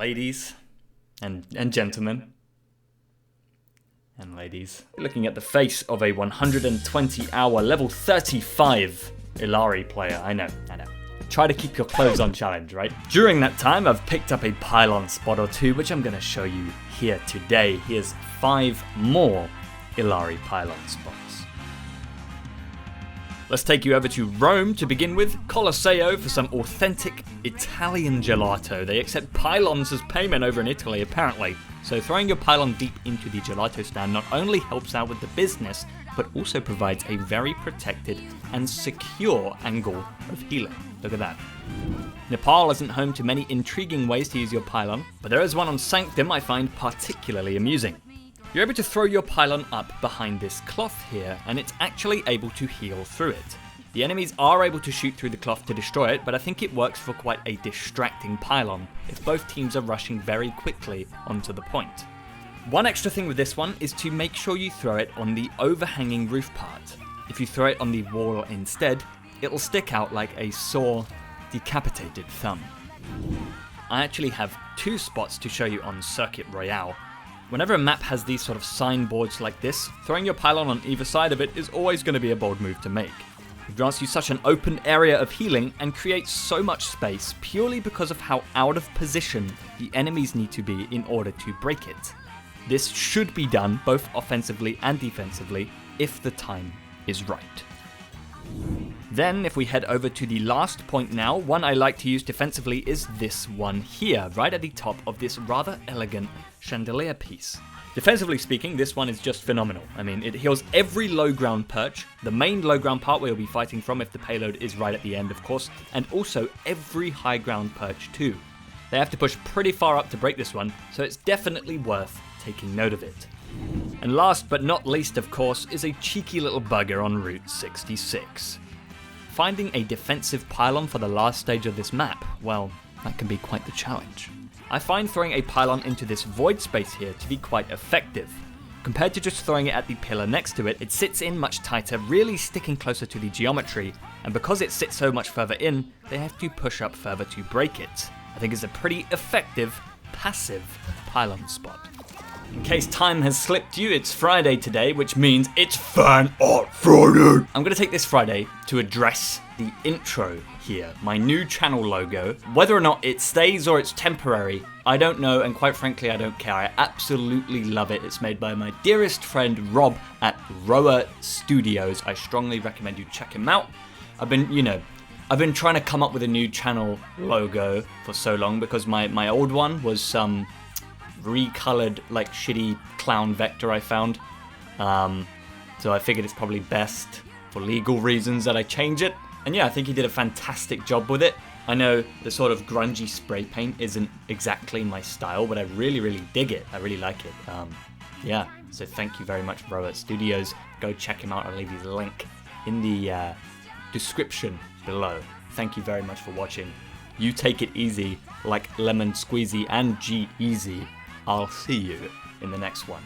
ladies and gentlemen and ladies, looking at the face of a 120-hour level 35 Illari player. I know. Try to keep your clothes on challenge, right? During that time, I've picked up a Pylon spot or two, which I'm going to show you here today. Here's 5 more Illari Pylon spots. Let's take you over to Rome to begin with, Colosseo for some authentic Italian gelato. They accept pylons as payment over in Italy, apparently. So throwing your pylon deep into the gelato stand not only helps out with the business, but also provides a very protected and secure angle of healing. Look at that. Nepal isn't home to many intriguing ways to use your pylon, but there is one on Sanctum I find particularly amusing. You're able to throw your pylon up behind this cloth here, and it's actually able to heal through it. The enemies are able to shoot through the cloth to destroy it, but I think it works for quite a distracting pylon if both teams are rushing very quickly onto the point. One extra thing with this one is to make sure you throw it on the overhanging roof part. If you throw it on the wall instead, it'll stick out like a sore, decapitated thumb. I actually have 2 spots to show you on Circuit Royale. Whenever a map has these sort of signboards like this, throwing your pylon on either side of it is always going to be a bold move to make. It grants you such an open area of healing and creates so much space purely because of how out of position the enemies need to be in order to break it. This should be done both offensively and defensively if the time is right. Then, if we head over to the last point now, one I like to use defensively is this one here, right at the top of this rather elegant chandelier piece. Defensively speaking, this one is just phenomenal. I mean, it heals every low ground perch, the main low ground part where you'll be fighting from if the payload is right at the end, of course, and also every high ground perch too. They have to push pretty far up to break this one, so it's definitely worth taking note of it. And last but not least, of course, is a cheeky little bugger on Route 66. Finding a defensive pylon for the last stage of this map, well, that can be quite the challenge. I find throwing a pylon into this void space here to be quite effective. Compared to just throwing it at the pillar next to it, it sits in much tighter, really sticking closer to the geometry, and because it sits so much further in, they have to push up further to break it. I think it's a pretty effective, passive pylon spot. In case time has slipped you, it's Friday today, which means it's Fanart Friday! I'm going to take this Friday to address the intro here, my new channel logo. Whether or not it stays or it's temporary, I don't know, and quite frankly, I don't care. I absolutely love it. It's made by my dearest friend Rob at Roa Studios. I strongly recommend you check him out. I've been trying to come up with a new channel logo for so long because my old one was some recolored, like, shitty clown vector I found. So I figured it's probably best for legal reasons that I change it. And yeah, I think he did a fantastic job with it. I know the sort of grungy spray paint isn't exactly my style, but I really dig it. I really like it. Yeah, so thank you very much, Roa Studios. Go check him out. I'll leave his link in the description below. Thank you very much for watching. You take it easy, like Lemon Squeezy and G-Easy. I'll see you in the next one.